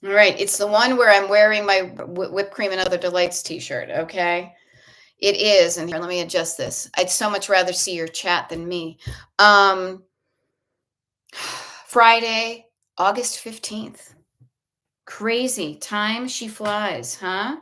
All right. It's the one where I'm wearing my whipped cream and other delights t-shirt. Okay. It is. And here, let me adjust this. I'd so much rather see your chat than me. Um, Friday, August 15th. Crazy. Time she flies, huh?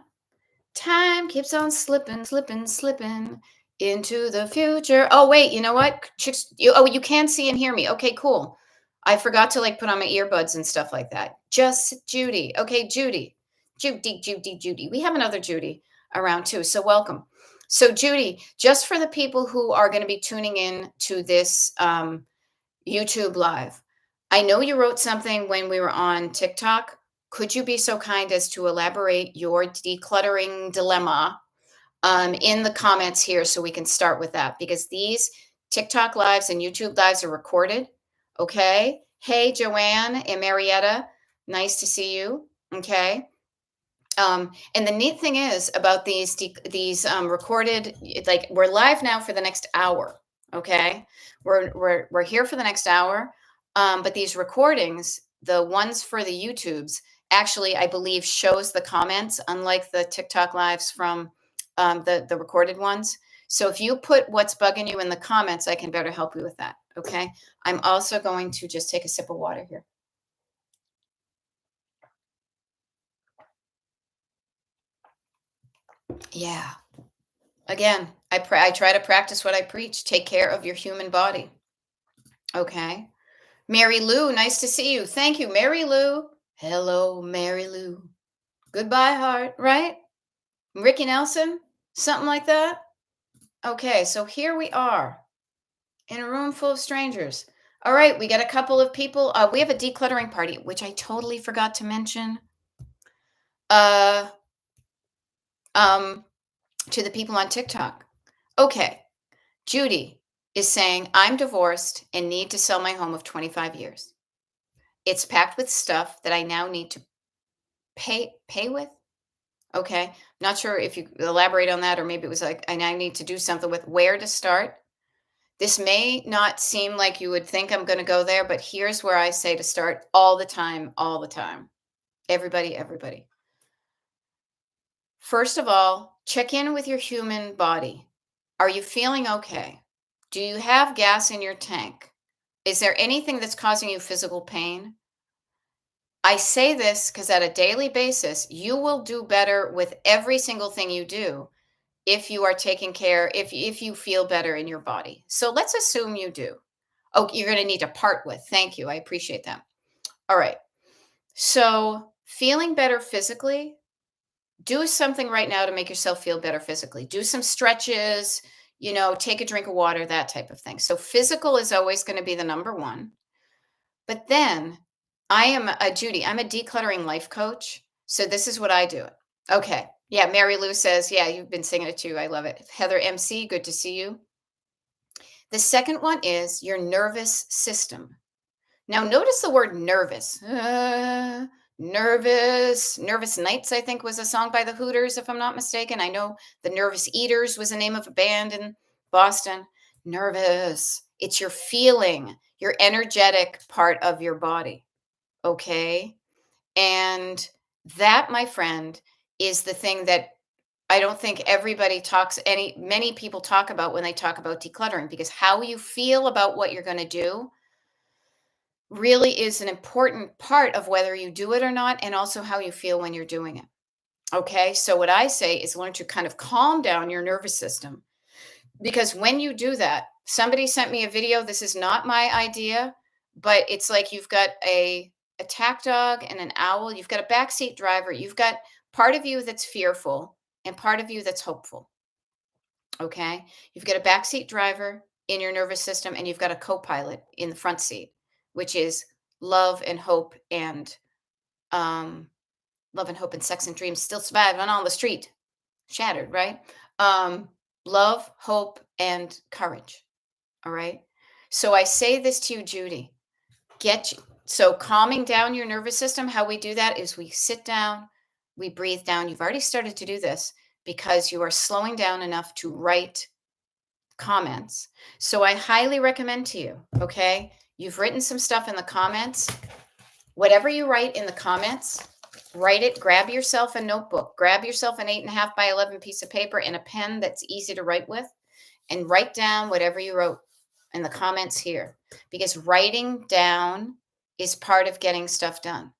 Time keeps on slipping, slipping, slipping into the future. Oh, wait, you know what? Chicks, you can see and hear me. Okay, cool. I forgot to like put on my earbuds and stuff like that. Just Judy. Okay, Judy. Judy. We have another Judy around too. So welcome. So Judy, just for the people who are going to be tuning in to this YouTube live, I know you wrote something when we were on TikTok. Could you be so kind as to elaborate your decluttering dilemma in the comments here so we can start with that? Because these TikTok lives and YouTube lives are recorded. Okay. Hey, Joanne and Marietta. Nice to see you. Okay. And the neat thing is about these recorded, like we're live now for the next hour. Okay, we're here for the next hour. But these recordings, the ones for the YouTubes, actually I believe shows the comments, unlike the TikTok lives from the recorded ones. So if you put what's bugging you in the comments, I can better help you with that. Okay. I'm also going to just take a sip of water here. Yeah. Again, I try to practice what I preach. Take care of your human body. Okay. Mary Lou, nice to see you. Thank you, Mary Lou. Hello, Mary Lou. Goodbye, heart, right? Ricky Nelson, something like that. Okay, so here we are in a room full of strangers. All right, we got a couple of people. We have a decluttering party, which I totally forgot to mention. Uh, to the people on TikTok. Okay, Judy is saying, I'm divorced and need to sell my home of 25 years. It's packed with stuff that I now need to pay with. Okay. Not sure if you elaborate on that, or maybe it was like, I now need to do something with where to start. This may not seem like you would think I'm going to go there, but here's where I say to start all the time, all the time. Everybody. First of all, check in with your human body. Are you feeling okay? Do you have gas in your tank? Is there anything that's causing you physical pain? I say this because at a daily basis, you will do better with every single thing you do if you are taking care, if you feel better in your body. So let's assume you do. Oh, you're going to need to part with. Thank you. I appreciate that. All right. So feeling better physically, do something right now to make yourself feel better physically. Do some stretches, take a drink of water, that type of thing. So physical is always going to be the number one. But then I am Judy, I'm a decluttering life coach. So this is what I do. Okay. Yeah. Mary Lou says, yeah, you've been singing it too. I love it. Heather MC, good to see you. The second one is your nervous system. Now, notice the word nervous. Nervous Nights, I think, was a song by the Hooters, if I'm not mistaken. I know the Nervous Eaters was the name of a band in Boston. Nervous. It's your feeling, your energetic part of your body. Okay. And that, my friend, is the thing that I don't think many people talk about when they talk about decluttering, because how you feel about what you're going to do really is an important part of whether you do it or not, and also how you feel when you're doing it. Okay. So, what I say is learn to kind of calm down your nervous system, because when you do that, somebody sent me a video. This is not my idea, but it's like you've got a attack dog and an owl. You've got a backseat driver. You've got part of you that's fearful and part of you that's hopeful. Okay. You've got a backseat driver in your nervous system, and you've got a co pilot in the front seat, which is love and hope and um, love and hope and sex and dreams still survive on the street. Shattered, right? Um, Love, hope, and courage. All right. So I say this to you, Judy. So calming down your nervous system, how we do that is we sit down, we breathe down. You've already started to do this because you are slowing down enough to write comments. So I highly recommend to you, okay? You've written some stuff in the comments. Whatever you write in the comments, Write it, grab yourself a notebook, grab yourself an 8.5 by 11 piece of paper and a pen that's easy to write with, and write down whatever you wrote in the comments here. Because writing down is part of getting stuff done.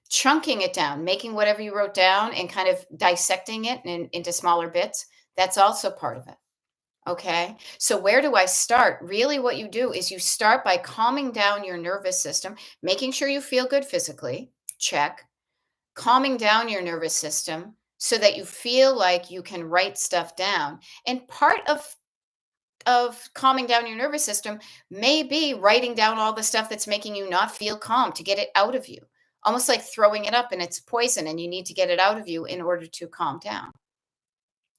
Chunking it down, making whatever you wrote down and kind of dissecting it into smaller bits, that's also part of it. Okay. So, where do I start? Really, what you do is you start by calming down your nervous system, making sure you feel good physically. Check. Calming down your nervous system so that you feel like you can write stuff down. And part of calming down your nervous system may be writing down all the stuff that's making you not feel calm to get it out of you. Almost like throwing it up and it's poison and you need to get it out of you in order to calm down.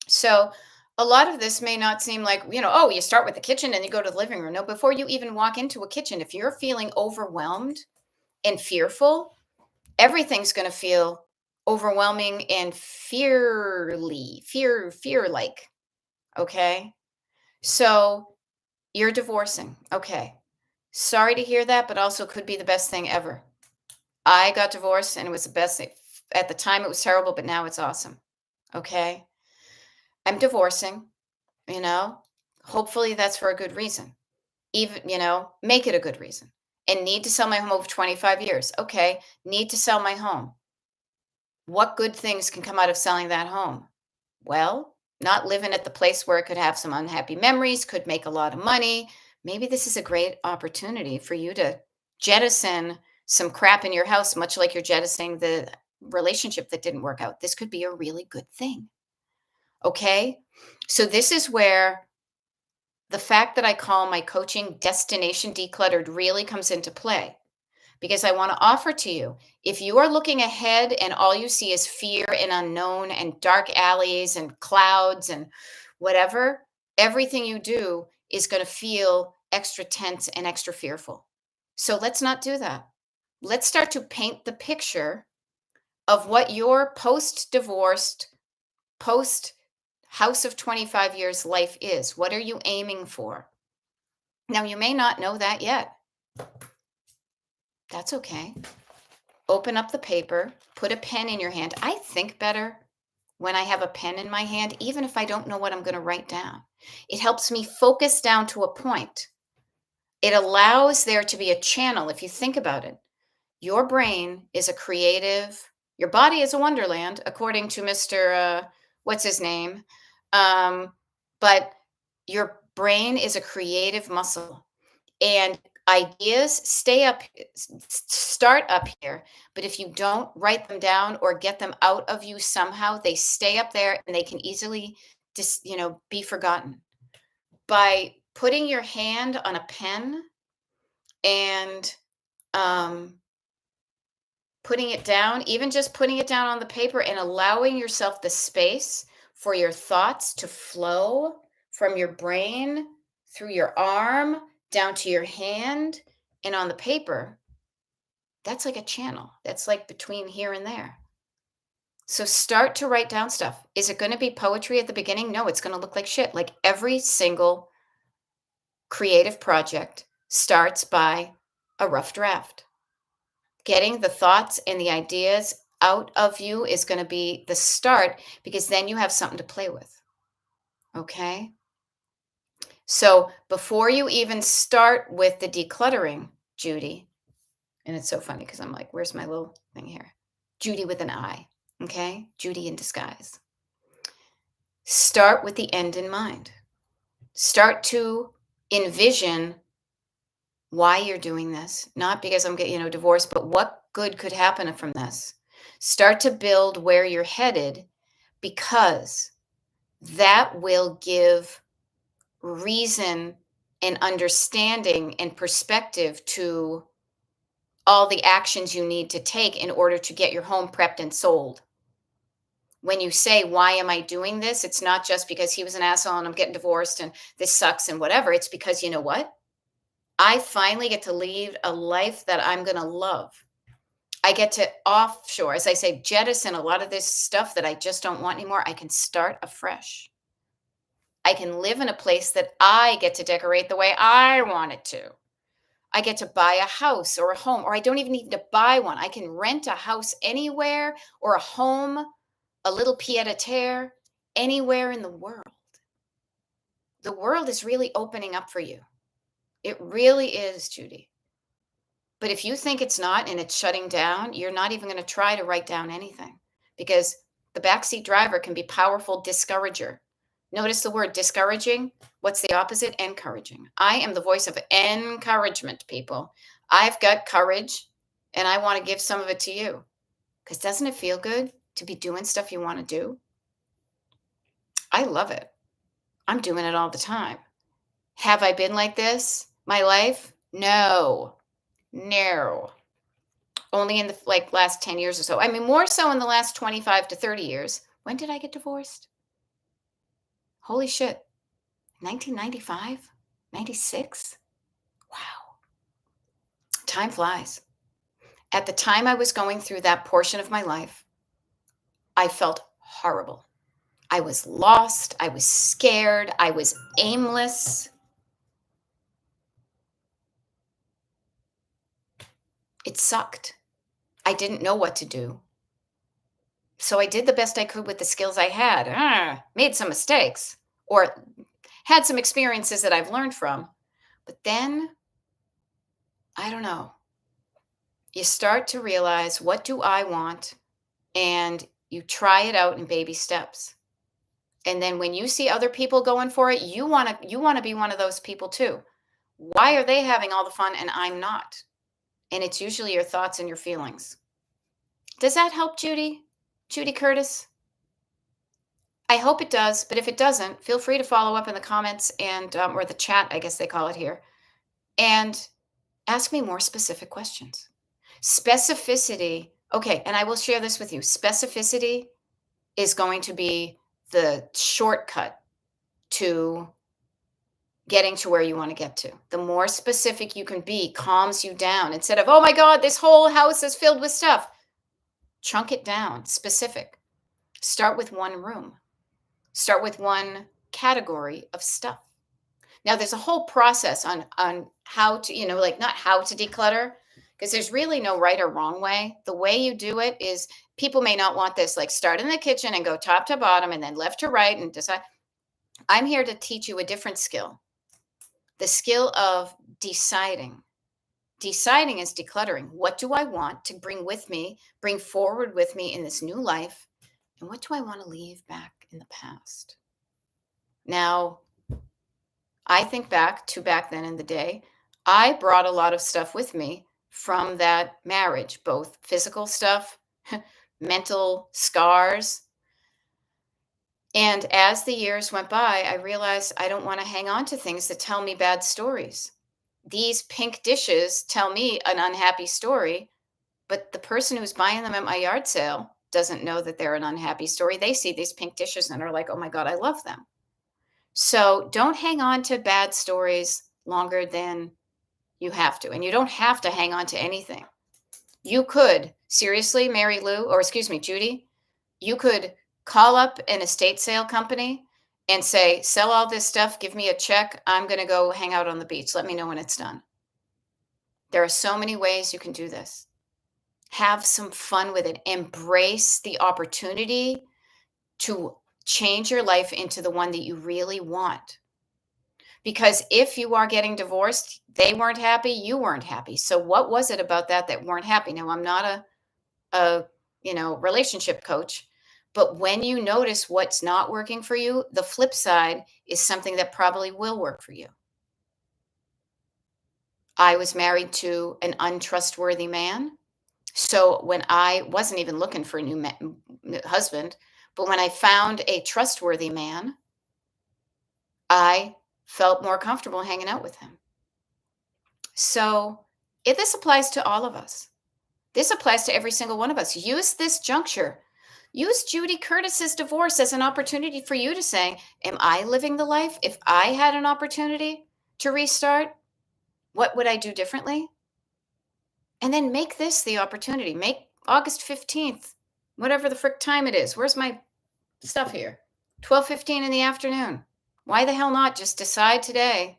So a lot of this may not seem like, oh, you start with the kitchen and you go to the living room. No, before you even walk into a kitchen, if you're feeling overwhelmed and fearful, everything's going to feel overwhelming and fear like. Okay. So you're divorcing. Okay. Sorry to hear that, but also could be the best thing ever. I got divorced and it was the best thing. At the time, it was terrible, but now it's awesome. Okay. I'm divorcing, you know, hopefully that's for a good reason. Even, make it a good reason. And need to sell my home over 25 years. Okay. Need to sell my home. What good things can come out of selling that home? Well, not living at the place where it could have some unhappy memories, could make a lot of money. Maybe this is a great opportunity for you to jettison some crap in your house, much like you're jettisoning the relationship that didn't work out. This could be a really good thing. Okay. So, this is where the fact that I call my coaching Destination Decluttered really comes into play because I want to offer to you, if you are looking ahead and all you see is fear and unknown and dark alleys and clouds and whatever, everything you do is going to feel extra tense and extra fearful. So let's not do that. Let's start to paint the picture of what your post divorced, post house of 25 years life is. What are you aiming for? Now, you may not know that yet. That's okay. Open up the paper, put a pen in your hand. I think better when I have a pen in my hand, even if I don't know what I'm going to write down. It helps me focus down to a point. It allows there to be a channel. If you think about it, your brain is a creative, your body is a wonderland, according to Mr. What's his name? But your brain is a creative muscle. And ideas start up here, but if you don't write them down or get them out of you somehow, they stay up there and they can easily just, be forgotten. By putting your hand on a pen and um, putting it down, even just putting it down on the paper and allowing yourself the space for your thoughts to flow from your brain through your arm down to your hand and on the paper, that's like a channel. That's like between here and there. So start to write down stuff. Is it going to be poetry at the beginning? No, it's going to look like shit. Like every single creative project starts by a rough draft. Getting the thoughts and the ideas out of you is going to be the start because then you have something to play with. Okay. So before you even start with the decluttering, Judy, and it's so funny because I'm like, where's my little thing here? Judy with an I. Okay. Judy in disguise. Start with the end in mind. Start to envision why you're doing this, not because I'm getting, divorced, but what good could happen from this. Start to build where you're headed because that will give reason and understanding and perspective to all the actions you need to take in order to get your home prepped and sold. When you say, why am I doing this? It's not just because he was an asshole and I'm getting divorced and this sucks and whatever. It's because you know what? I finally get to lead a life that I'm going to love. I get to offshore, as I say, jettison a lot of this stuff that I just don't want anymore. I can start afresh. I can live in a place that I get to decorate the way I want it to. I get to buy a house or a home, or I don't even need to buy one. I can rent a house anywhere or a home, a little pied a terre, anywhere in the world. The world is really opening up for you. It really is, Judy. But if you think it's not and it's shutting down, you're not even going to try to write down anything because the backseat driver can be powerful discourager. Notice the word discouraging. What's the opposite? Encouraging. I am the voice of encouragement, people. I've got courage and I want to give some of it to you because doesn't it feel good to be doing stuff you want to do? I love it. I'm doing it all the time. Have I been like this my life? No. No. Only in the like last 10 years or so. I mean, more so in the last 25 to 30 years. When did I get divorced? Holy shit. 1995? 96? Wow. Time flies. At the time I was going through that portion of my life, I felt horrible. I was lost. I was scared. I was aimless. It sucked. I didn't know what to do. So I did the best I could with the skills I had. Made some mistakes or had some experiences that I've learned from. But then, I don't know, you start to realize, what do I want? And you try it out in baby steps. And then when you see other people going for it, you want to be one of those people too. Why are they having all the fun and I'm not? And it's usually your thoughts and your feelings. Does that help, Judy? Judy Curtis? I hope it does, but if it doesn't, feel free to follow up in the comments and or the chat, I guess they call it here, and ask me more specific questions. Specificity, okay, and I will share this with you. Specificity is going to be the shortcut to getting to where you want to get to. The more specific you can be, calms you down. Instead of, oh my God, this whole house is filled with stuff. Chunk it down, specific. Start with one room. Start with one category of stuff. Now, there's a whole process on how to, like not how to declutter, because there's really no right or wrong way. The way you do it is, people may not want this, like start in the kitchen and go top to bottom and then left to right and decide. I'm here to teach you a different skill. The skill of deciding. Deciding is decluttering. What do I want to bring with me, bring forward with me in this new life? And what do I want to leave back in the past? Now, I think back then in the day, I brought a lot of stuff with me from that marriage, both physical stuff, mental scars. And as the years went by, I realized I don't want to hang on to things that tell me bad stories. These pink dishes tell me an unhappy story, but the person who's buying them at my yard sale doesn't know that they're an unhappy story. They see these pink dishes and are like, oh my God, I love them. So don't hang on to bad stories longer than you have to. And you don't have to hang on to anything. You could, seriously, Mary Lou, or excuse me, Judy, you could call up an estate sale company and say, sell all this stuff, give me a check. I'm going to go hang out on the beach. Let me know when it's done. There are so many ways you can do this. Have some fun with it. Embrace the opportunity to change your life into the one that you really want. Because if you are getting divorced, they weren't happy, you weren't happy. So what was it about that weren't happy? Now, I'm not a relationship coach, but when you notice what's not working for you, the flip side is something that probably will work for you. I was married to an untrustworthy man. So when I wasn't even looking for a new husband, but when I found a trustworthy man, I felt more comfortable hanging out with him. So this applies to all of us. This applies to every single one of us. Use this juncture. Use Judy Curtis's divorce as an opportunity for you to say, am I living the life? If I had an opportunity to restart, what would I do differently? And then make this the opportunity. Make August 15th, whatever the frick time it is. Where's my stuff here? 12:15 in the afternoon. Why the hell not just decide today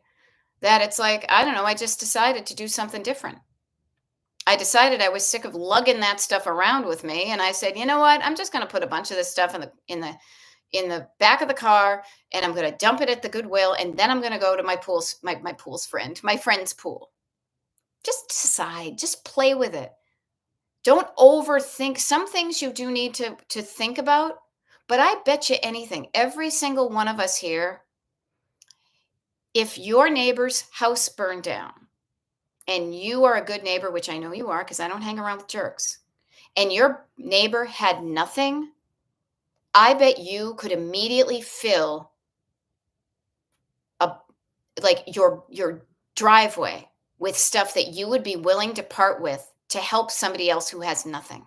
that it's like, I don't know, I just decided to do something different. I decided I was sick of lugging that stuff around with me, and I said, "You know what? I'm just gonna put a bunch of this stuff in the back of the car, and I'm gonna dump it at the Goodwill, and then I'm gonna go to my friend's pool." Just decide, just play with it. Don't overthink. Some things you do need to think about, but I bet you anything, every single one of us here, if your neighbor's house burned down and you are a good neighbor, which I know you are because I don't hang around with jerks, and your neighbor had nothing, I bet you could immediately fill a like your driveway with stuff that you would be willing to part with to help somebody else who has nothing.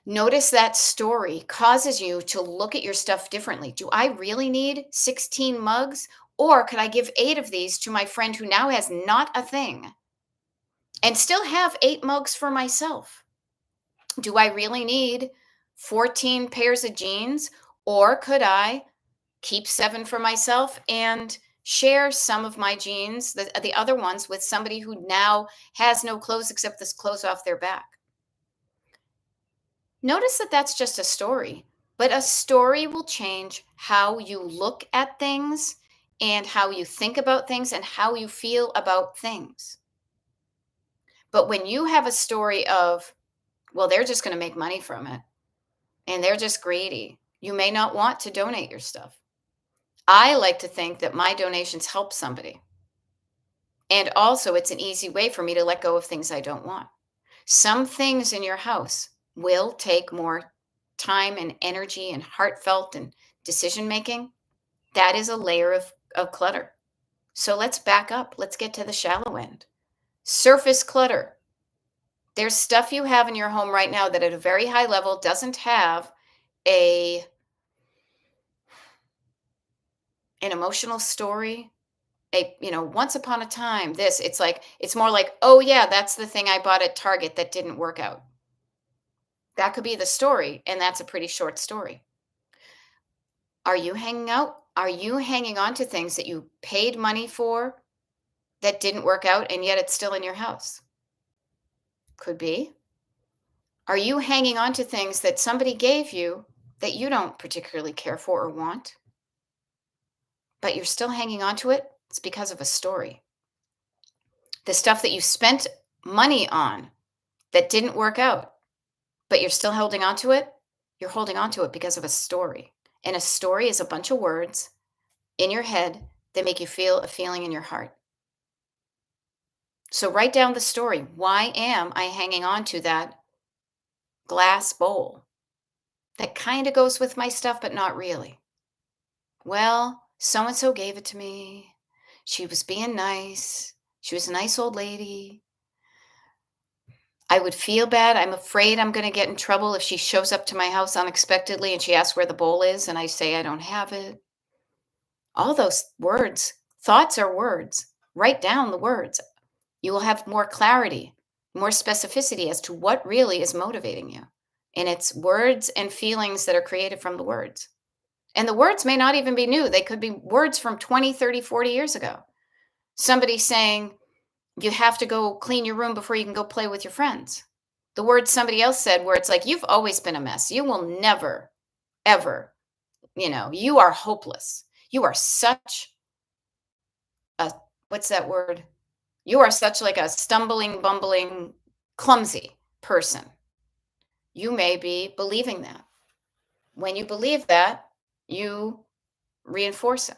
Notice that story causes you to look at your stuff differently. Do I really need 16 mugs? Or could I give 8 of these to my friend who now has not a thing and still have 8 mugs for myself? Do I really need 14 pairs of jeans? Or could I keep 7 for myself and share some of my jeans, the other ones, with somebody who now has no clothes except this clothes off their back? Notice that that's just a story, but a story will change how you look at things and how you think about things and how you feel about things. But when you have a story of, well, they're just going to make money from it and they're just greedy, you may not want to donate your stuff. I like to think that my donations help somebody. And also, it's an easy way for me to let go of things I don't want. Some things in your house will take more time and energy and heartfelt and decision making. That is a layer of clutter. So let's back up. Let's get to the shallow end. Surface clutter. There's stuff you have in your home right now that at a very high level doesn't have a an emotional story. Once upon a time, this, it's more like, oh yeah, that's the thing I bought at Target that didn't work out. That could be the story, and that's a pretty short story. Are you hanging on to things that you paid money for that didn't work out and yet it's still in your house? Could be. Are you hanging on to things that somebody gave you that you don't particularly care for or want, but you're still hanging on to it? It's because of a story. The stuff that you spent money on that didn't work out, but you're still holding on to it, you're holding on to it because of a story. And a story is a bunch of words in your head that make you feel a feeling in your heart. So write down the story. Why am I hanging on to that glass bowl that kind of goes with my stuff, but not really? Well, so and so gave it to me. She was being nice. She was a nice old lady. I would feel bad. I'm afraid I'm going to get in trouble if she shows up to my house unexpectedly and she asks where the bowl is and I say I don't have it. All those words, thoughts are words. Write down the words. You will have more clarity, more specificity as to what really is motivating you. And it's words and feelings that are created from the words. And the words may not even be new. They could be words from 20, 30, 40 years ago. Somebody saying, you have to go clean your room before you can go play with your friends. The words somebody else said where it's like, you've always been a mess. You will never, ever, you are hopeless. You are such a, what's that word? You are such like a stumbling, bumbling, clumsy person. You may be believing that. When you believe that, you reinforce it.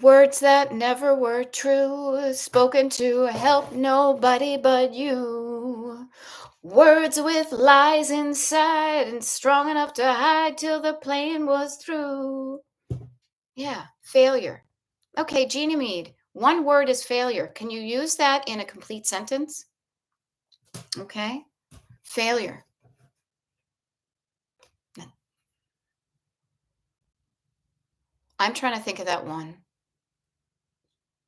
Words that never were true, spoken to help nobody but you. Words with lies inside and strong enough to hide till the plane was through. Yeah, failure. Okay, Jeannie Mead, one word is failure. Can you use that in a complete sentence? Okay, failure. I'm trying to think of that one.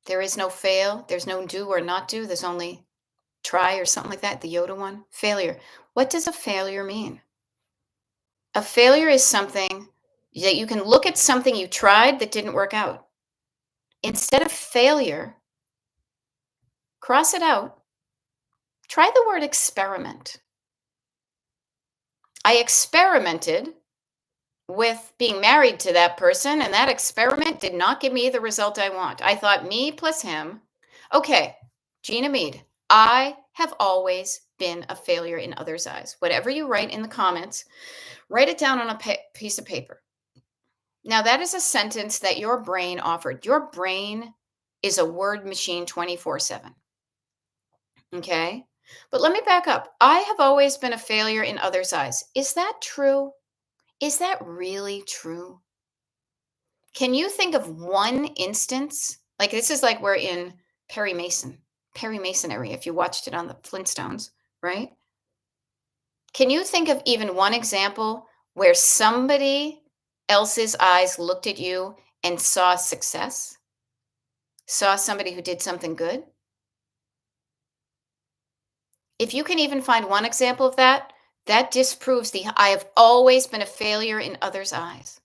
There is no fail. There's no do or not do. There's only try or something like that. The Yoda one. Failure. What does a failure mean? A failure is something. That you can look at something you tried that didn't work out. Instead of failure, cross it out. Try the word experiment. I experimented with being married to that person, and that experiment did not give me the result I want. I thought me plus him. Okay, Gina Mead, I have always been a failure in others' eyes. Whatever you write in the comments, write it down on a piece of paper. Now, that is a sentence that your brain offered. Your brain is a word machine 24/7. Okay. But let me back up. I have always been a failure in others' eyes. Is that true? Is that really true? Can you think of one instance? Like this is like we're in Perry Mason, Perry Masonry, if you watched it on the Flintstones, right? Can you think of even one example where somebody else's eyes looked at you and saw success? Saw somebody who did something good? If you can even find one example of that, that disproves the I have always been a failure in others' eyes.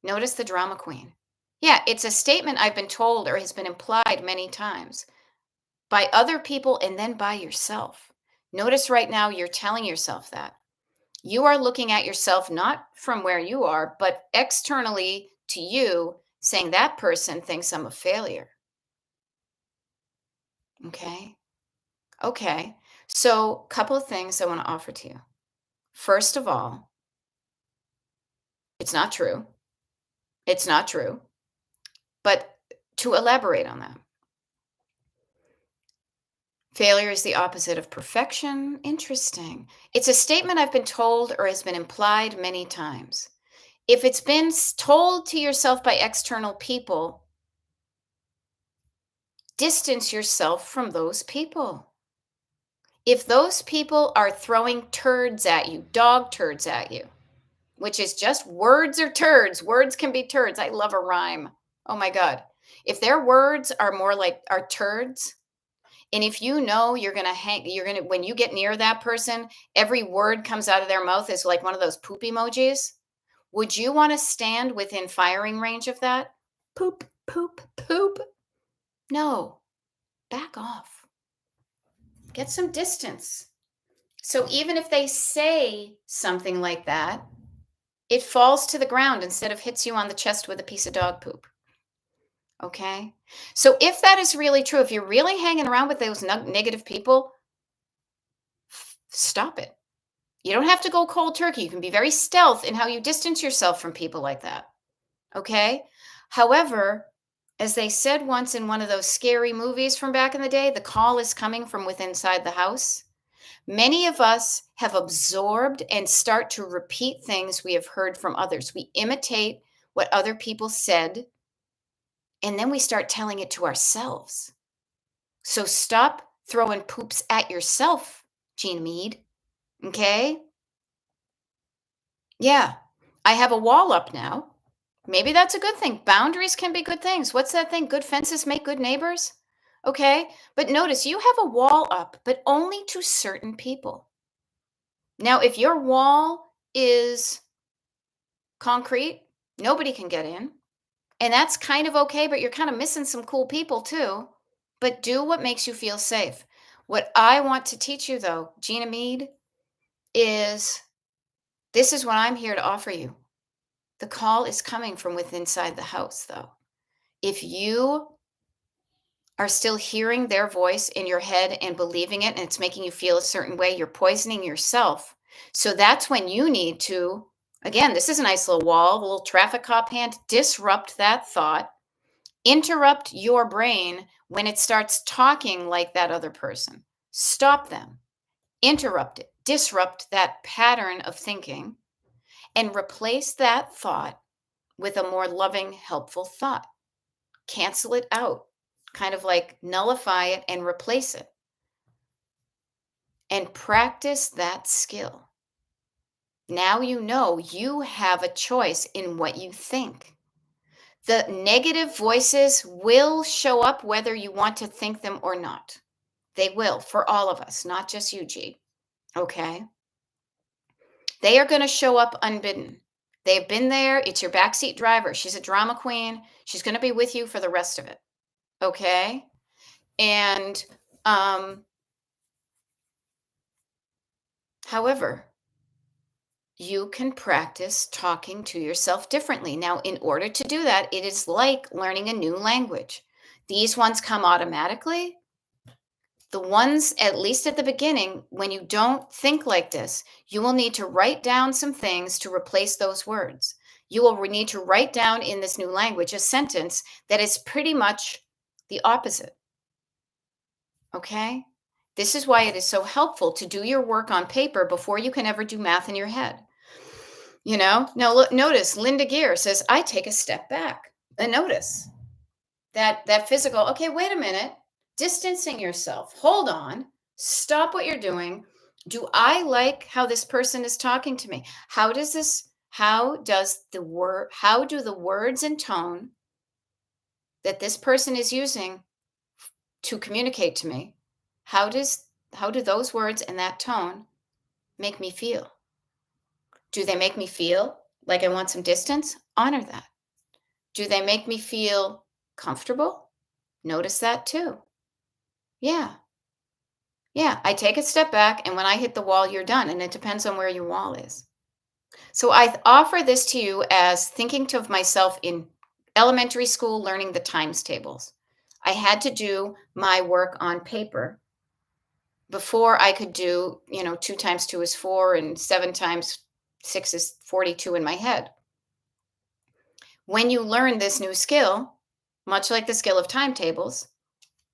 Notice the drama queen. Yeah, it's a statement I've been told or has been implied many times by other people and then by yourself. Notice right now you're telling yourself that. You are looking at yourself not from where you are, but externally to you, saying that person thinks I'm a failure. Okay. Okay. So, couple of things I want to offer to you. First of all, it's not true. It's not true. But to elaborate on that, failure is the opposite of perfection. Interesting. It's a statement I've been told or has been implied many times. If it's been told to yourself by external people, distance yourself from those people. If those people are throwing turds at you, dog turds at you, which is just words or turds, words can be turds. I love a rhyme. Oh my God. If their words are more like are turds, and if you know you're gonna, when you get near that person, every word comes out of their mouth is like one of those poop emojis. Would you want to stand within firing range of that? Poop, poop, poop. No, back off. Get some distance. So even if they say something like that, it falls to the ground instead of hits you on the chest with a piece of dog poop. Okay. So if that is really true, if you're really hanging around with those negative people, stop it. You don't have to go cold turkey. You can be very stealth in how you distance yourself from people like that. Okay. However, as they said once in one of those scary movies from back in the day, the call is coming from within inside the house. Many of us have absorbed and start to repeat things we have heard from others. We imitate what other people said, and then we start telling it to ourselves. So stop throwing poops at yourself, Gina Mead. Okay? Yeah. I have a wall up now. Maybe that's a good thing. Boundaries can be good things. What's that thing? Good fences make good neighbors. Okay? But notice you have a wall up, but only to certain people. Now, if your wall is concrete, nobody can get in. And that's kind of okay, but you're kind of missing some cool people too. But do what makes you feel safe. What I want to teach you, though, Gina Mead, is this is what I'm here to offer you. The call is coming from within inside the house, though. If you are still hearing their voice in your head and believing it, and it's making you feel a certain way, you're poisoning yourself. So that's when you need to, again, this is a nice little wall, a little traffic cop hand, disrupt that thought, interrupt your brain when it starts talking like that other person. Stop them, interrupt it, disrupt that pattern of thinking, and replace that thought with a more loving, helpful thought. Cancel it out, kind of like nullify it and replace it. And practice that skill. Now you know you have a choice in what you think. The negative voices will show up whether you want to think them or not. They will for all of us, not just you, G. Okay? They are going to show up unbidden. They've been there. It's your backseat driver. She's a drama queen. She's going to be with you for the rest of it. Okay. And, um, however, you can practice talking to yourself differently. Now, in order to do that, it is like learning a new language. These ones come automatically. The ones, at least at the beginning, when you don't think like this, you will need to write down some things to replace those words. You will need to write down in this new language a sentence that is pretty much the opposite. Okay? This is why it is so helpful to do your work on paper before you can ever do math in your head. Now look, notice Linda Gear says, I take a step back. And notice that physical, okay, wait a minute, distancing yourself. Hold on. Stop what you're doing. Do I like how this person is talking to me? How do the words and tone that this person is using to communicate to me, how do those words and that tone make me feel? Do they make me feel like I want some distance? Honor that. Do they make me feel comfortable? Notice that too. Yeah. Yeah. I take a step back, and when I hit the wall, you're done. And it depends on where your wall is. So I offer this to you as thinking of myself in elementary school, learning the times tables. I had to do my work on paper before I could do, 2 times 2 is 4 and 7 times 6 is 42 in my head. When you learn this new skill, much like the skill of timetables,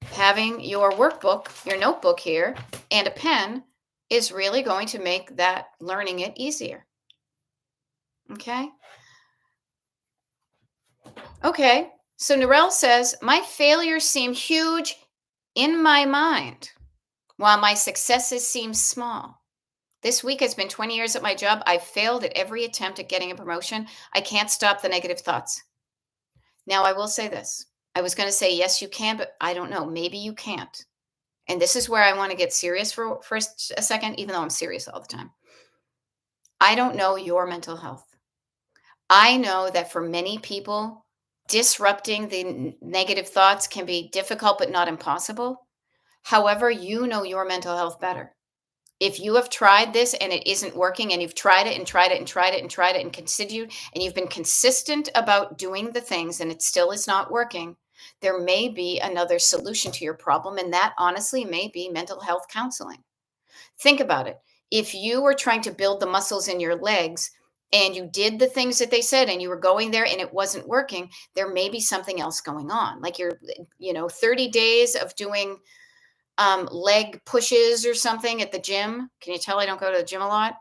having your workbook, your notebook here, and a pen is really going to make that learning it easier. Okay? Okay. So Narelle says, my failures seem huge in my mind, while my successes seem small. This week has been 20 years at my job. I've failed at every attempt at getting a promotion. I can't stop the negative thoughts. Now, I will say this. I was going to say, yes, you can, but I don't know. Maybe you can't. And this is where I want to get serious for a second, even though I'm serious all the time. I don't know your mental health. I know that for many people, disrupting the negative thoughts can be difficult, but not impossible. However, you know your mental health better. If you have tried this and it isn't working, and you've tried it and tried it and tried it and tried it and continued, and you've been consistent about doing the things and it still is not working, there may be another solution to your problem. And that honestly may be mental health counseling. Think about it. If you were trying to build the muscles in your legs and you did the things that they said and you were going there and it wasn't working, there may be something else going on. Like 30 days of doing leg pushes or something at the gym. Can you tell I don't go to the gym a lot?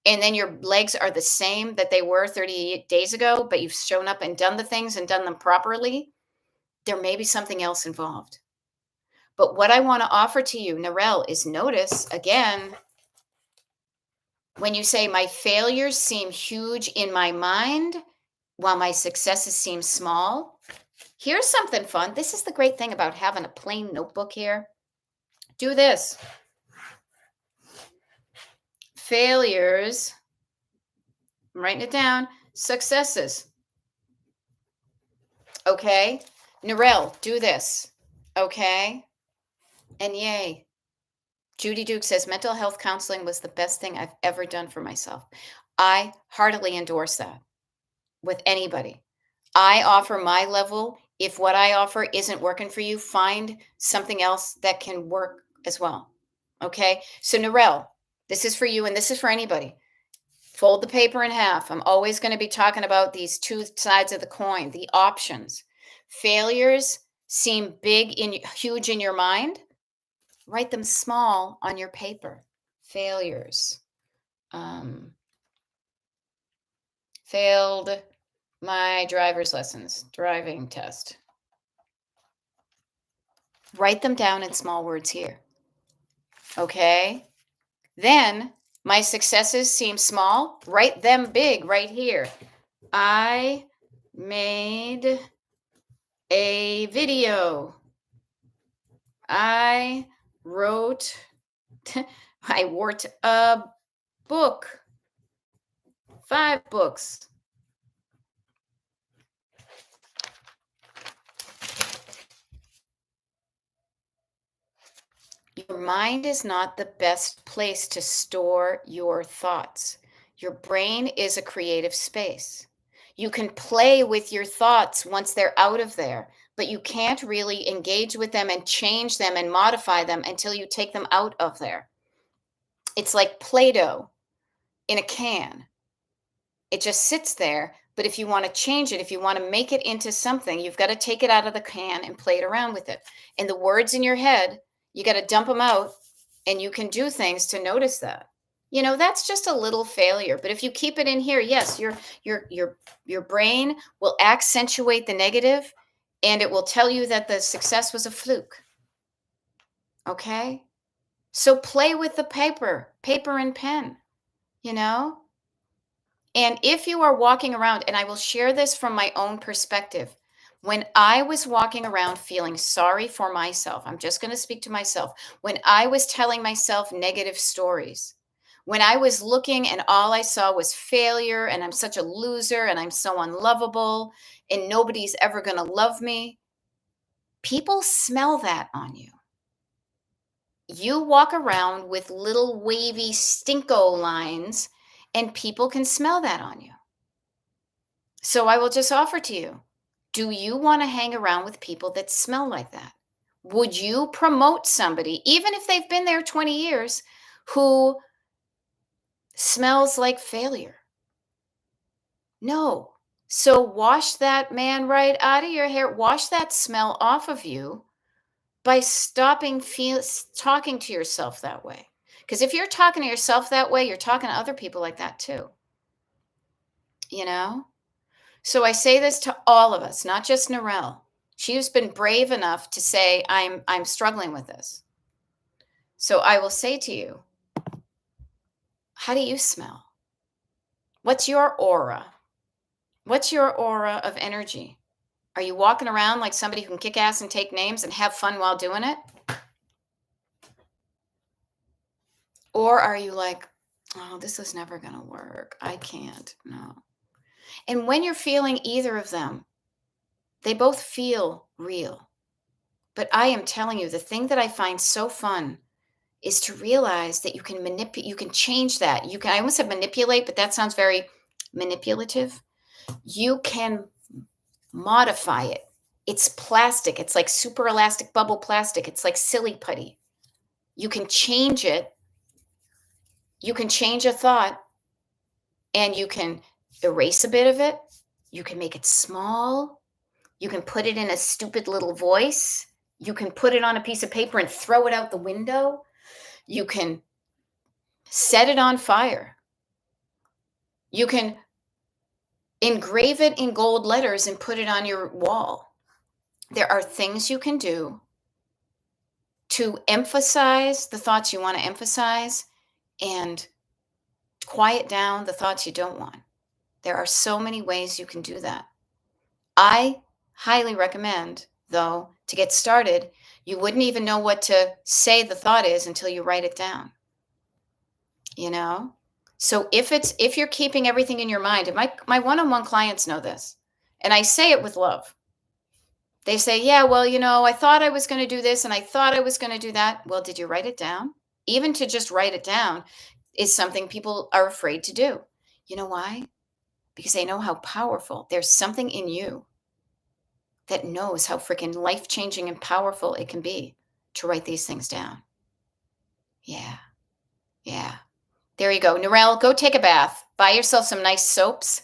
And then your legs are the same that they were 38 days ago, but you've shown up and done the things and done them properly. There may be something else involved. But what I want to offer to you, Narelle, is notice again, when you say my failures seem huge in my mind while my successes seem small, here's something fun. This is the great thing about having a plain notebook here. Do this. Failures, I'm writing it down, successes. Okay. Narelle, do this. Okay. And yay. Judy Duke says mental health counseling was the best thing I've ever done for myself. I heartily endorse that with anybody. I offer my level. If what I offer isn't working for you, find something else that can work as well. Okay. So Narelle, this is for you and this is for anybody. Fold the paper in half. I'm always going to be talking about these two sides of the coin, the options. Failures seem huge in your mind. Write them small on your paper. Failures. Failed my driver's lessons, driving test. Write them down in small words here. Okay. Then my successes seem small. Write them big right here. I made a video. I wrote a book. 5 books. Your mind is not the best place to store your thoughts. Your brain is a creative space. You can play with your thoughts once they're out of there, but you can't really engage with them and change them and modify them until you take them out of there. It's like Play Doh in a can. It just sits there, but if you want to change it, if you want to make it into something, you've got to take it out of the can and play it around with it. And the words in your head, you got to dump them out, and you can do things to notice that. That's just a little failure, but if you keep it in here, yes, your brain will accentuate the negative, and it will tell you that the success was a fluke. Okay? So play with the paper and pen, you know? And if you are walking around, and I will share this from my own perspective, when I was walking around feeling sorry for myself, I'm just going to speak to myself, when I was telling myself negative stories, when I was looking and all I saw was failure, and I'm such a loser, and I'm so unlovable, and nobody's ever going to love me, people smell that on you. You walk around with little wavy stinko lines, and people can smell that on you. So I will just offer to you, do you want to hang around with people that smell like that? Would you promote somebody, even if they've been there 20 years, who smells like failure? No. So wash that man right out of your hair. Wash that smell off of you by stopping talking to yourself that way. Because if you're talking to yourself that way, you're talking to other people like that too. You know? So I say this to all of us, not just Narelle. She's been brave enough to say, I'm struggling with this. So I will say to you, how do you smell? What's your aura? What's your aura of energy? Are you walking around like somebody who can kick ass and take names and have fun while doing it? Or are you like, oh, this is never going to work. I can't. No. And when you're feeling either of them, they both feel real. But I am telling you, the thing that I find so fun is to realize that you can you can change that. I almost said manipulate, but that sounds very manipulative. You can modify it. It's plastic. It's like super elastic bubble plastic. It's like silly putty. You can change it. You can change a thought, and you can erase a bit of it. You can make it small. You can put it in a stupid little voice. You can put it on a piece of paper and throw it out the window. You can set it on fire. You can engrave it in gold letters and put it on your wall. There are things you can do to emphasize the thoughts you want to emphasize and quiet down the thoughts you don't want. There are so many ways you can do that. I highly recommend, though, to get started, you wouldn't even know what to say the thought is until you write it down. You know? So if you're keeping everything in your mind, and my one-on-one clients know this, and I say it with love. They say, "Yeah, well, I thought I was going to do this and I thought I was going to do that." Well, did you write it down? Even to just write it down is something people are afraid to do. You know why? Because they know how powerful. There's something in you that knows how freaking life-changing and powerful it can be to write these things down. Yeah. Yeah. There you go. Narelle, go take a bath. Buy yourself some nice soaps.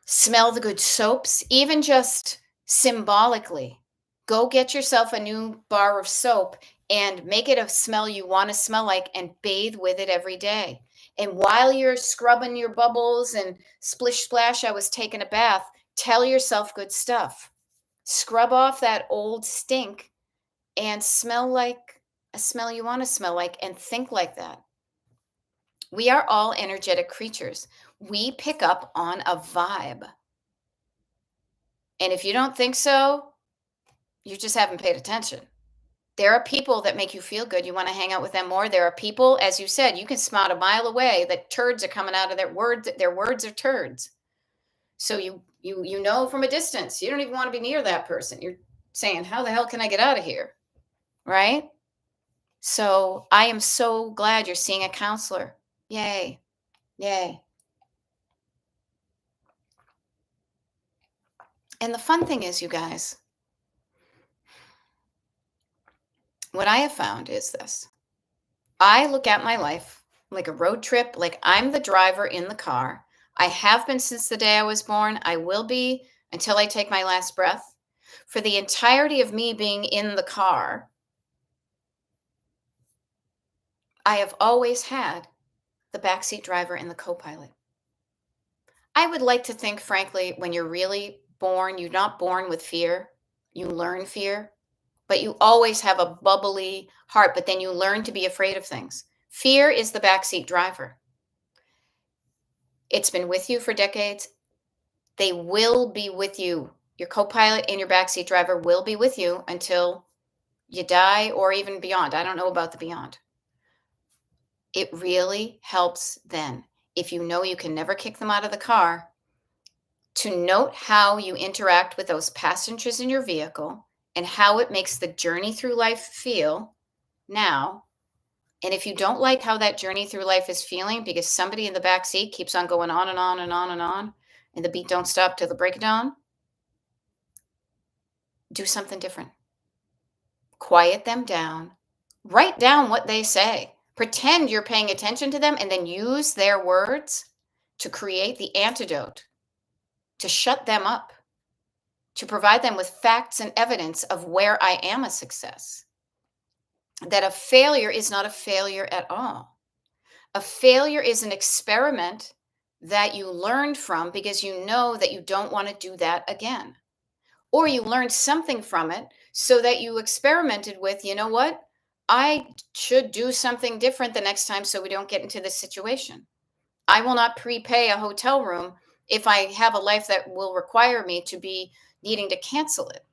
Smell the good soaps, even just symbolically. Go get yourself a new bar of soap and make it a smell you want to smell like and bathe with it every day. And while you're scrubbing your bubbles and splish splash, I was taking a bath, tell yourself good stuff. Scrub off that old stink and smell like a smell you want to smell like and think like that. We are all energetic creatures. We pick up on a vibe. And if you don't think so, you just haven't paid attention. There are people that make you feel good. You want to hang out with them more. There are people, as you said, you can smell a mile away that turds are coming out of their words. Their words are turds. So you know from a distance. You don't even want to be near that person. You're saying, "How the hell can I get out of here?" Right? So I am so glad you're seeing a counselor. Yay. Yay. And the fun thing is, you guys, what I have found is this. I look at my life like a road trip, like I'm the driver in the car. I have been since the day I was born. I will be until I take my last breath. For the entirety of me being in the car, I have always had the backseat driver and the co pilot. I would like to think, frankly, when you're really born, you're not born with fear. You learn fear, but you always have a bubbly heart, but then you learn to be afraid of things. Fear is the backseat driver. It's been with you for decades. They will be with you. Your co-pilot and your backseat driver will be with you until you die or even beyond. I don't know about the beyond. It really helps then, if you know you can never kick them out of the car, to note how you interact with those passengers in your vehicle and how it makes the journey through life feel now. And if you don't like how that journey through life is feeling because somebody in the back seat keeps on going on and on and on and on, and the beat don't stop till the break of dawn, do something different. Quiet them down. Write down what they say. Pretend you're paying attention to them and then use their words to create the antidote, to shut them up, to provide them with facts and evidence of where I am a success. That a failure is not a failure at all. A failure is an experiment that you learned from because you know that you don't want to do that again. Or you learned something from it so that you experimented with, you know what? I should do something different the next time so we don't get into this situation. I will not prepay a hotel room if I have a life that will require me to be needing to cancel it.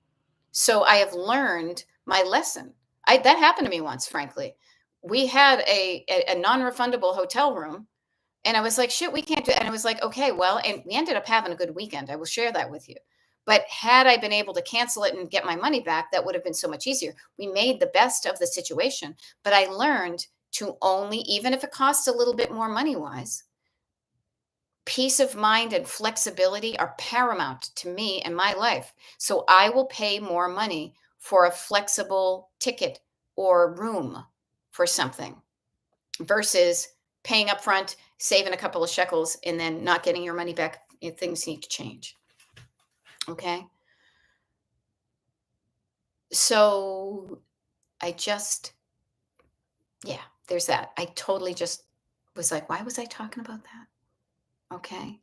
So I have learned my lesson. That happened to me once, frankly. We had a non-refundable hotel room and I was like, shit, we can't do it. And I was like, okay, well, and we ended up having a good weekend. I will share that with you. But had I been able to cancel it and get my money back, that would have been so much easier. We made the best of the situation. But I learned to only, even if it costs a little bit more money wise, peace of mind and flexibility are paramount to me and my life. So I will pay more money for a flexible ticket or room for something versus paying up front, saving a couple of shekels, and then not getting your money back if things need to change. Okay. So I just, yeah, there's that. I totally just was like, why was I talking about that? Okay.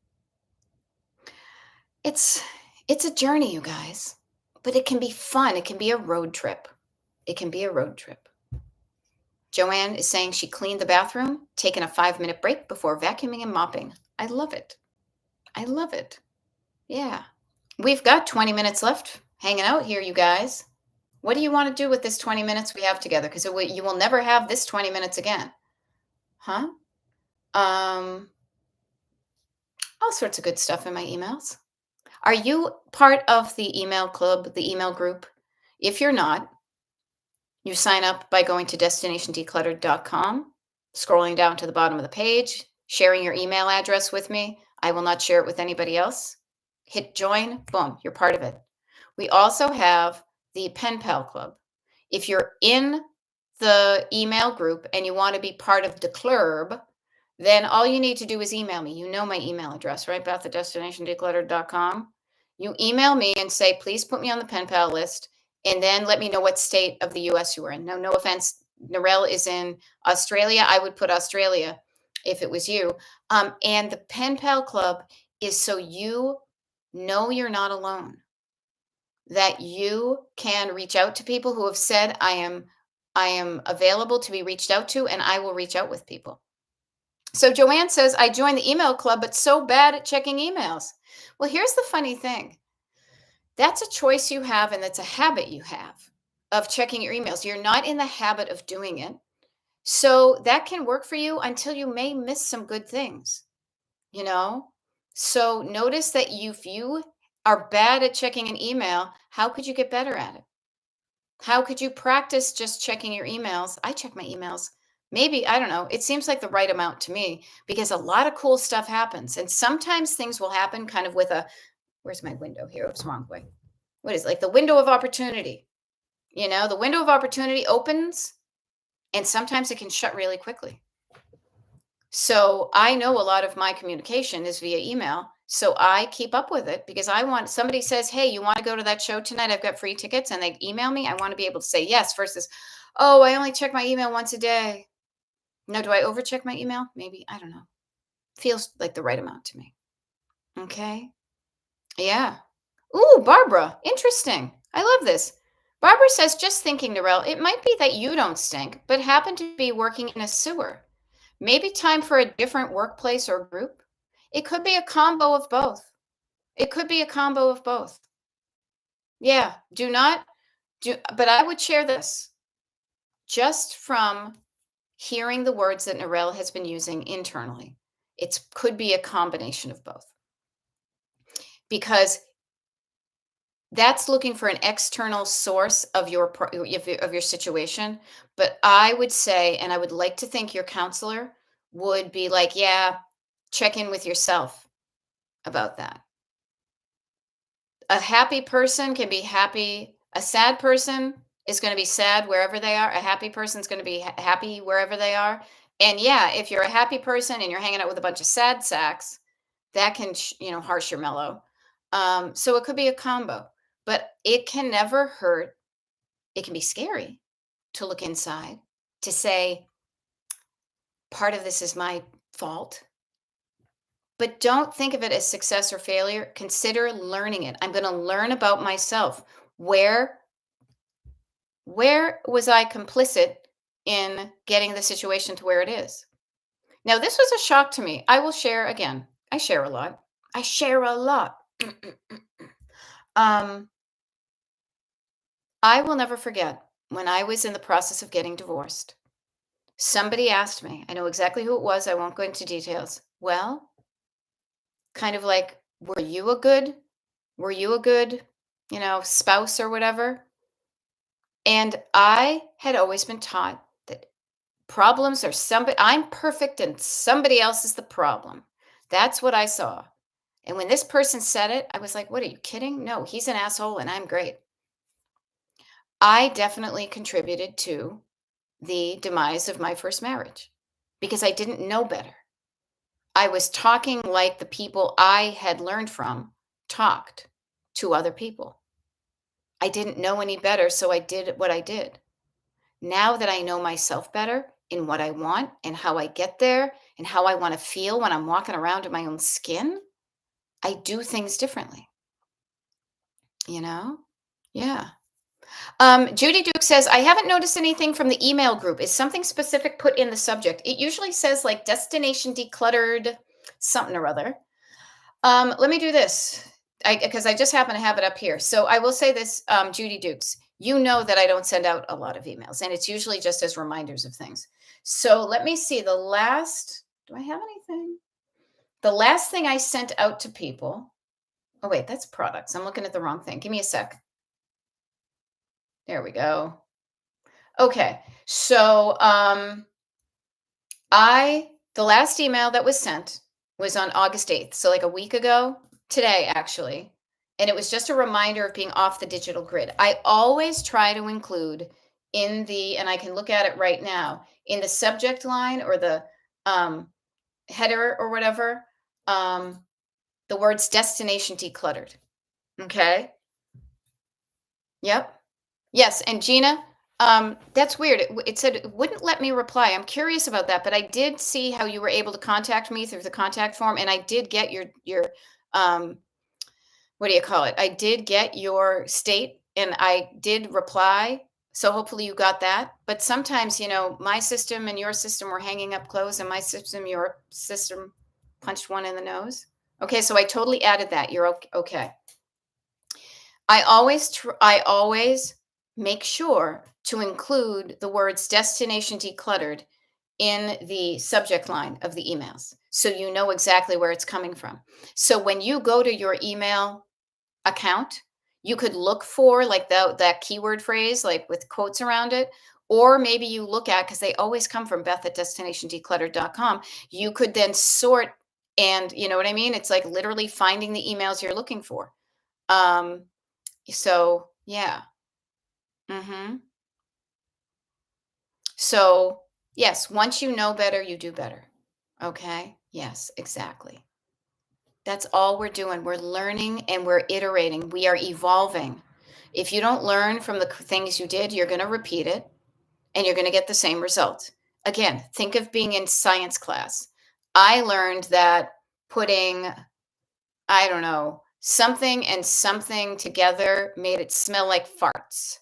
It's it's a journey, you guys, but it can be fun. It can be a road trip. It can be a road trip. Joanne is saying she cleaned the bathroom, taking a 5-minute break before vacuuming and mopping. I love it. I love it. Yeah. We've got 20 minutes left hanging out here, you guys. What do you want to do with this 20 minutes we have together? Because you will never have this 20 minutes again. Huh? Um, all sorts of good stuff in my emails. Are you part of the email club, the email group? If you're not, you sign up by going to destinationdecluttered.com, scrolling down to the bottom of the page, sharing your email address with me. I will not share it with anybody else. Hit join, boom, you're part of it. We also have the Pen Pal Club. If you're in the email group and you want to be part of the club, then all you need to do is email me. You know my email address, right? Beth at destinationdecluttered.com. You email me and say, please put me on the Pen Pal list, and then let me know what state of the US you are in. No offense. Narelle is in Australia. I would put Australia if it was you. And the Pen Pal Club is so you know you're not alone, that you can reach out to people who have said, I am available to be reached out to, and I will reach out with people. So Joanne says, I joined the email club, but so bad at checking emails. Well, here's the funny thing. That's a choice you have, and that's a habit you have of checking your emails. You're not in the habit of doing it. So that can work for you until you may miss some good things, you know? So notice that if you are bad at checking an email, how could you get better at it? How could you practice just checking your emails? I check my emails. Maybe, I don't know. It seems like the right amount to me because a lot of cool stuff happens. And sometimes things will happen kind of with a, where's my window here? It's wrong way. What is it? Like the window of opportunity? The window of opportunity opens and sometimes it can shut really quickly. So I know a lot of my communication is via email. So I keep up with it because I want somebody says, "Hey, you want to go to that show tonight? I've got free tickets," and they email me. I want to be able to say yes versus, "Oh, I only check my email once a day." Now, do I overcheck my email? Maybe. I don't know. Feels like the right amount to me. Okay. Yeah. Ooh, Barbara. Interesting. I love this. Barbara says, just thinking, Narelle, it might be that you don't stink, but happen to be working in a sewer. Maybe time for a different workplace or group. It could be a combo of both. It could be a combo of both. Yeah. Do not do, but I would share this just from hearing the words that Narelle has been using internally. It could be a combination of both because that's looking for an external source of your situation. But I would say, and I would like to think your counselor would be like, yeah, check in with yourself about that. A happy person can be happy. A sad person is going to be sad wherever they are. A happy person is going to be happy wherever they are. And yeah, if you're a happy person and you're hanging out with a bunch of sad sacks, that can, harsh your mellow. So it could be a combo, but it can never hurt. It can be scary to look inside, to say, part of this is my fault. But don't think of it as success or failure. Consider learning it. I'm going to learn about myself. Where where was I complicit in getting the situation to where it is? Now, this was a shock to me. I will share again. I share a lot. I share a lot. um, I will never forget when I was in the process of getting divorced. Somebody asked me, I know exactly who it was. I won't go into details. Well, kind of like, were you a good, spouse or whatever? And I had always been taught that problems are somebody, I'm perfect and somebody else is the problem. That's what I saw. And when this person said it, I was like, what, are you kidding? No, he's an asshole and I'm great. I definitely contributed to the demise of my first marriage because I didn't know better. I was talking like the people I had learned from talked to other people. I didn't know any better, so I did what I did. Now that I know myself better in what I want and how I get there and how I want to feel when I'm walking around in my own skin, I do things differently, you know? Yeah. Judy Duke says, I haven't noticed anything from the email group. Is something specific put in the subject? It usually says like destination decluttered, something or other. Let me do this because I just happen to have it up here. So I will say this, Judy Dukes, you know that I don't send out a lot of emails, and it's usually just as reminders of things. So let me see. Do I have anything? The last thing I sent out to people. Oh, wait, that's products. I'm looking at the wrong thing. Give me a sec. There we go. Okay. So the last email that was sent was on August 8th. So like a week ago today, actually. And it was just a reminder of being off the digital grid. I always try to include and I can look at it right now, in the subject line or the header or whatever, the words destination decluttered. Okay. Yep. Yes. And Gina, that's weird. It said it wouldn't let me reply. I'm curious about that, but I did see how you were able to contact me through the contact form, and I did get your um, what do you call it? I did get your state, and I did reply. So hopefully you got that. But sometimes, my system and your system were hanging up close, and my system, your system punched one in the nose. Okay, so I totally added that. You're okay. I always make sure to include the words destination decluttered in the subject line of the emails so you know exactly where it's coming from. So when you go to your email account, You could look for like that keyword phrase, like with quotes around it, or maybe you look at, because they always come from Beth at destinationdecluttered.com. You could then sort, and you know what I mean? It's like literally finding the emails you're looking for. Um, so yeah. hmm So yes, once you know better, you do better. Okay. Yes, exactly. That's all we're doing. We're learning and we're iterating. We are evolving. If you don't learn from the things you did, you're going to repeat it and you're going to get the same result. Again, think of being in science class. I learned that putting, I don't know, something and something together made it smell like farts.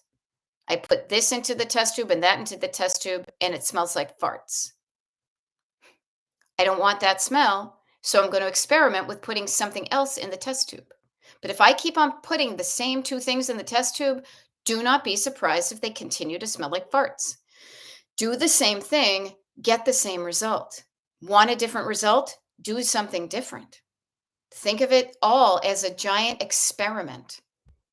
I put this into the test tube and that into the test tube, and it smells like farts. I don't want that smell, so I'm going to experiment with putting something else in the test tube. But if I keep on putting the same two things in the test tube, do not be surprised if they continue to smell like farts. Do the same thing, get the same result. Want a different result? Do something different. Think of it all as a giant experiment.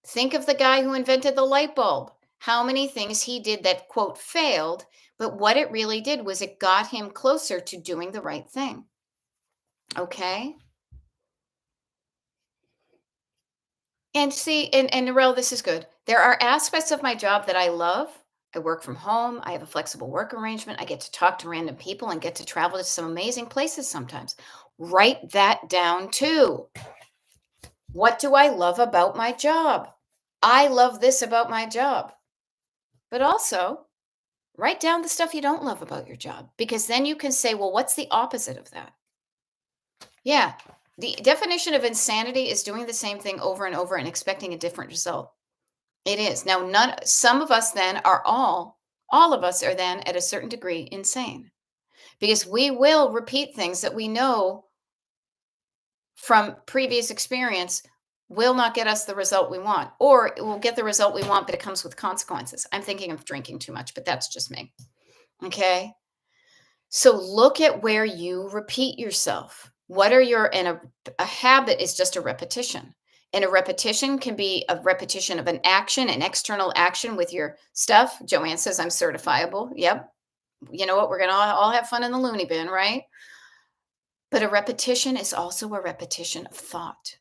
Think of the guy who invented the light bulb. How many things he did that, quote, failed, but what it really did was it got him closer to doing the right thing. Okay? And see, and Narelle, this is good. There are aspects of my job that I love. I work from home. I have a flexible work arrangement. I get to talk to random people and get to travel to some amazing places sometimes. Write that down too. What do I love about my job? I love this about my job. But also, write down the stuff you don't love about your job, because then you can say, well, what's the opposite of that? Yeah. The definition of insanity is doing the same thing over and over and expecting a different result. It is. Now, some of us then are all of us are then at a certain degree insane, because we will repeat things that we know from previous experience will not get us the result we want, or it will get the result we want, but it comes with consequences. I'm thinking of drinking too much, but that's just me. Okay. So look at where you repeat yourself. What are your, and a habit is just a repetition. And a repetition can be a repetition of an action, an external action with your stuff. Joanne says, I'm certifiable. Yep. You know what? We're going to all have fun in the loony bin, right? But a repetition is also a repetition of thought.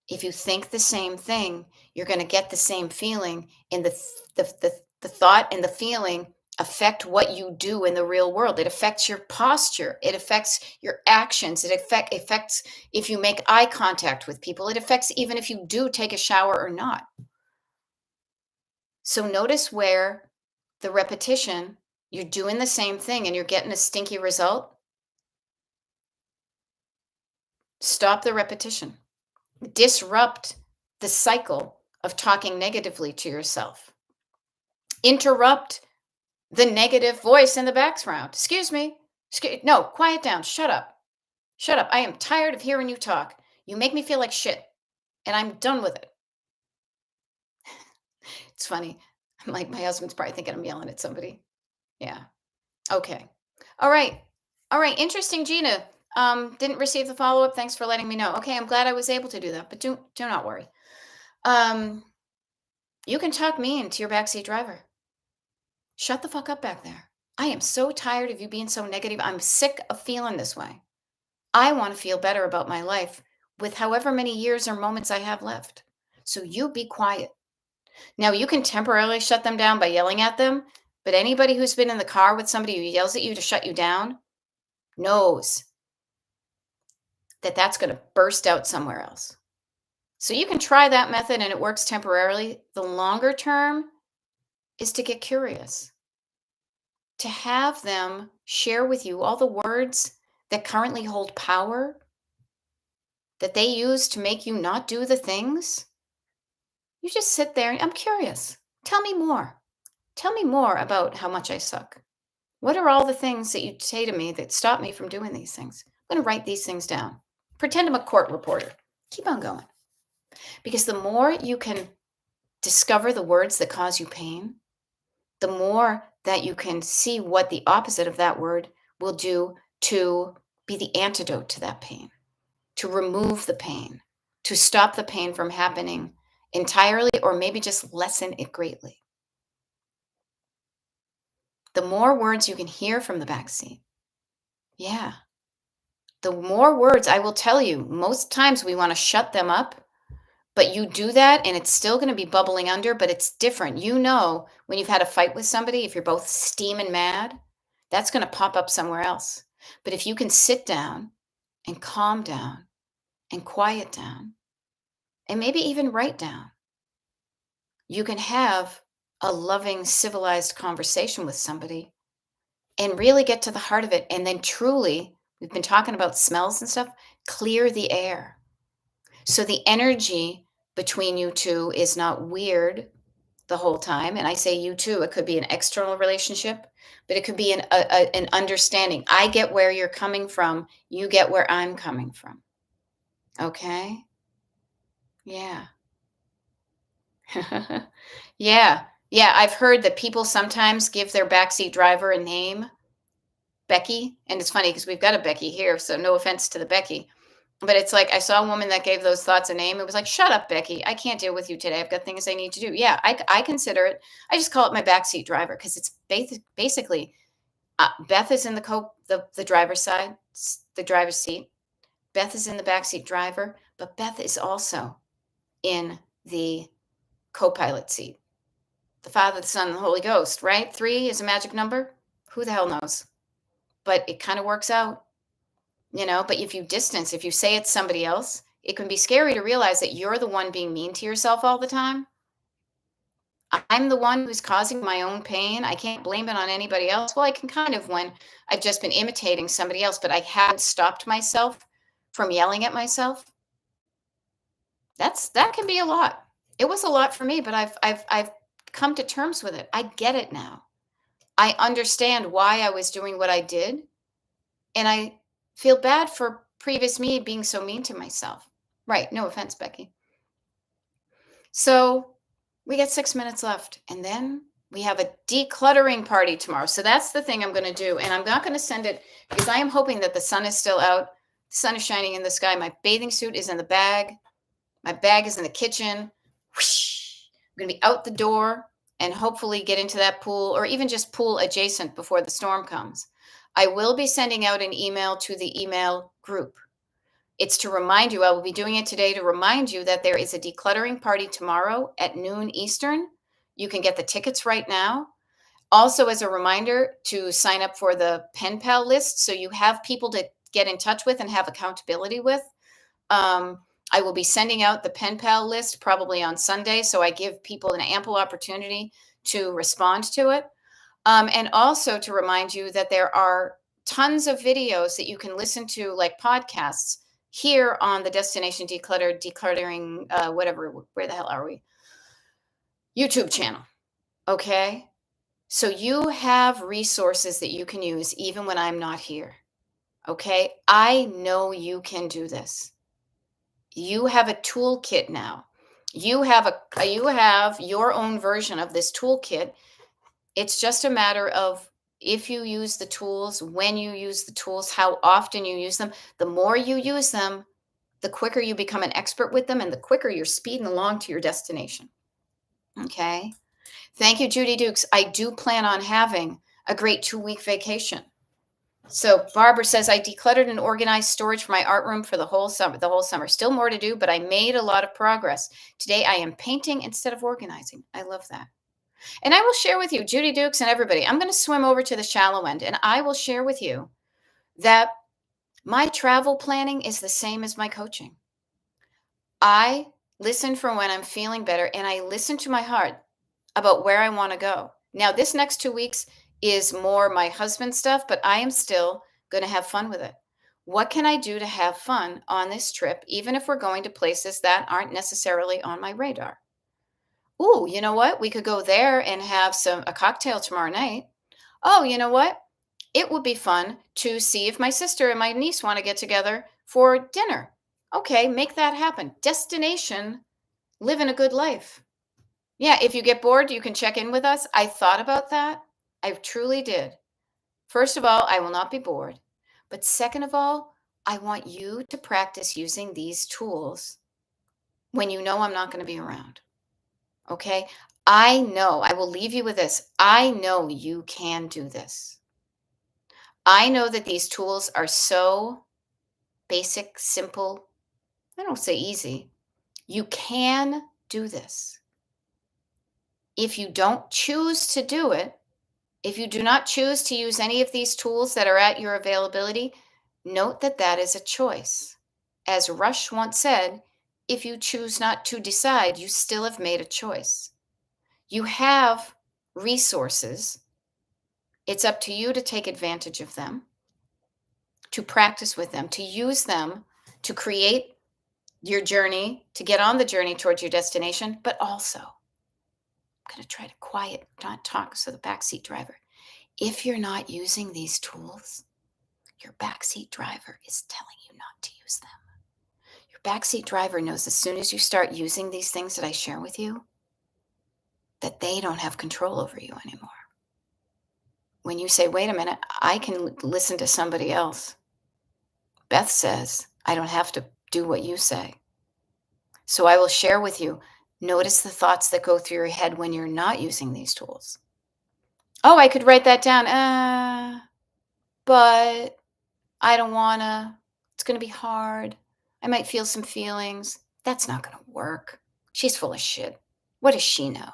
If you think the same thing, you're going to get the same feeling, and the thought and the feeling affect what you do in the real world. It affects your posture. It affects your actions. It affects if you make eye contact with people. It affects even if you do take a shower or not. So notice where the repetition, you're doing the same thing and you're getting a stinky result. Stop the repetition. Disrupt the cycle of talking negatively to yourself. Interrupt the negative voice in the background. Excuse me. No, quiet down. Shut up. Shut up. I am tired of hearing you talk. You make me feel like shit, and I'm done with it. It's funny. I'm like, my husband's probably thinking I'm yelling at somebody. Yeah. Okay. All right. All right. Interesting, Gina. Didn't receive the follow-up. Thanks for letting me know. Okay, I'm glad I was able to do that, but do not worry. You can talk mean to your backseat driver. Shut the fuck up back there. I am so tired of you being so negative. I'm sick of feeling this way. I want to feel better about my life with however many years or moments I have left. So you be quiet. Now, you can temporarily shut them down by yelling at them, but anybody who's been in the car with somebody who yells at you to shut you down knows that that's going to burst out somewhere else. So you can try that method and it works temporarily. The longer term is to get curious, to have them share with you all the words that currently hold power that they use to make you not do the things. You just sit there and I'm curious. Tell me more. Tell me more about how much I suck. What are all the things that you say to me that stop me from doing these things? I'm going to write these things down. Pretend I'm a court reporter. Keep on going. Because the more you can discover the words that cause you pain, the more that you can see what the opposite of that word will do to be the antidote to that pain, to remove the pain, to stop the pain from happening entirely or maybe just lessen it greatly. The more words you can hear from the back seat. Yeah. The more words, I will tell you, most times we want to shut them up, but you do that and it's still going to be bubbling under, but it's different. You know, when you've had a fight with somebody, if you're both steaming mad, that's going to pop up somewhere else. But if you can sit down and calm down and quiet down and maybe even write down, you can have a loving, civilized conversation with somebody and really get to the heart of it. And then truly, we've been talking about smells and stuff, clear the air. So the energy between you two is not weird the whole time. And I say you too, it could be an external relationship, but it could be an understanding. I get where you're coming from. You get where I'm coming from. Okay. Yeah. Yeah. Yeah. I've heard that people sometimes give their backseat driver a name, Becky. And it's funny because we've got a Becky here. So no offense to the Becky. But it's like I saw a woman that gave those thoughts a name. It was like, "Shut up, Becky. I can't deal with you today. I've got things I need to do." Yeah, I consider it. I just call it my backseat driver because it's basically Beth is in the driver's side, the driver's seat. Beth is in the backseat driver, but Beth is also in the co-pilot seat. The Father, the Son, and the Holy Ghost. Right? 3 is a magic number. Who the hell knows? But it kind of works out. But if you distance, if you say it's somebody else, it can be scary to realize that you're the one being mean to yourself all the time. I'm the one who's causing my own pain. I can't blame it on anybody else. Well, I can kind of when I've just been imitating somebody else, but I haven't stopped myself from yelling at myself. That can be a lot. It was a lot for me, but I've come to terms with it. I get it now. I understand why I was doing what I did, and I feel bad for previous me being so mean to myself. Right. No offense, Becky. So we got 6 minutes left. And then we have a decluttering party tomorrow. So that's the thing I'm going to do. And I'm not going to send it because I am hoping that the sun is still out. The sun is shining in the sky. My bathing suit is in the bag. My bag is in the kitchen. Whoosh. I'm going to be out the door and hopefully get into that pool or even just pool adjacent before the storm comes. I will be sending out an email to the email group. It's to remind you, I will be doing it today to remind you that there is a decluttering party tomorrow at noon Eastern. You can get the tickets right now. Also, as a reminder to sign up for the pen pal list so you have people to get in touch with and have accountability with. I will be sending out the pen pal list probably on Sunday, so I give people an ample opportunity to respond to it. And also to remind you that there are tons of videos that you can listen to, like podcasts, here on the Destination Decluttering, whatever, where the hell are we? YouTube channel. Okay. So you have resources that you can use even when I'm not here. Okay. I know you can do this. You have a toolkit now. You have your own version of this toolkit. It's just a matter of if you use the tools, when you use the tools, how often you use them. The more you use them, the quicker you become an expert with them and the quicker you're speeding along to your destination. Okay. Thank you, Judy Dukes. I do plan on having a great 2-week vacation. So Barbara says, I decluttered and organized storage for my art room for the whole summer. Still more to do, but I made a lot of progress. Today I am painting instead of organizing. I love that. And I will share with you, Judy Dukes and everybody, I'm going to swim over to the shallow end and I will share with you that my travel planning is the same as my coaching. I listen for when I'm feeling better and I listen to my heart about where I want to go. Now, this next 2 weeks is more my husband stuff, but I am still going to have fun with it. What can I do to have fun on this trip, even if we're going to places that aren't necessarily on my radar? Oh, you know what? We could go there and have a cocktail tomorrow night. Oh, you know what? It would be fun to see if my sister and my niece want to get together for dinner. Okay, make that happen. Destination, living a good life. Yeah, if you get bored, you can check in with us. I thought about that. I truly did. First of all, I will not be bored. But second of all, I want you to practice using these tools when you know I'm not going to be around. Okay. I know, I will leave you with this. I know you can do this. I know that these tools are so basic, simple. I don't say easy. You can do this. If you don't choose to do it, if you do not choose to use any of these tools that are at your availability, note that that is a choice. As Rush once said, if you choose not to decide, you still have made a choice. You have resources. It's up to you to take advantage of them, to practice with them, to use them to create your journey, to get on the journey towards your destination, but also, I'm going to try to quiet, not talk, so the backseat driver. If you're not using these tools, your backseat driver is telling you not to use them. Your backseat driver knows as soon as you start using these things that I share with you, that they don't have control over you anymore. When you say, wait a minute, I can listen to somebody else. Beth says, I don't have to do what you say. So I will share with you, notice the thoughts that go through your head when you're not using these tools. Oh, I could write that down. But I don't wanna. It's gonna be hard. I might feel some feelings. That's not gonna work. She's full of shit. What does she know?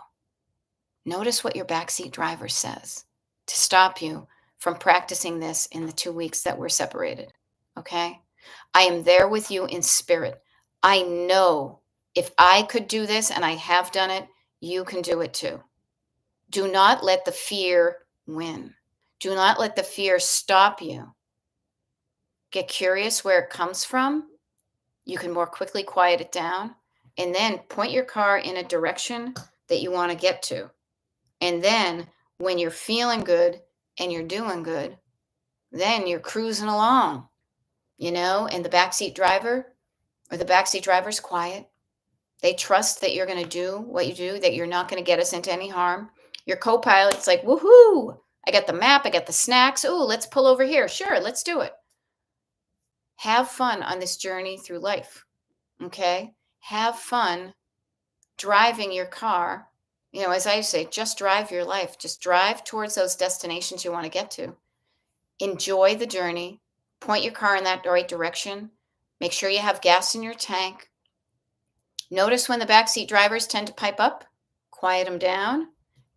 Notice what your backseat driver says to stop you from practicing this in the 2 weeks that we're separated. Okay? I am there with you in spirit. I know if I could do this and I have done it, you can do it too. Do not let the fear win. Do not let the fear stop you. Get curious where it comes from. You can more quickly quiet it down. And then point your car in a direction that you want to get to. And then when you're feeling good and you're doing good, then you're cruising along, and the backseat driver or the backseat driver's quiet. They trust that you're going to do what you do, that you're not going to get us into any harm. Your co-pilot's like, woohoo, I got the map, I got the snacks. Oh, let's pull over here. Sure, let's do it. Have fun on this journey through life. Okay? Have fun driving your car. As I say, just drive your life. Just drive towards those destinations you want to get to. Enjoy the journey. Point your car in that right direction. Make sure you have gas in your tank. Notice when the backseat drivers tend to pipe up, quiet them down.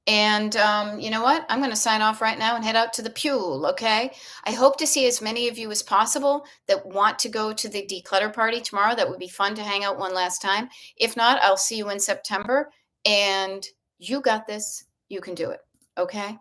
And you know what? I'm going to sign off right now and head out to the pool, okay? I hope to see as many of you as possible that want to go to the declutter party tomorrow. That would be fun to hang out one last time. If not, I'll see you in September. And you got this. You can do it, okay?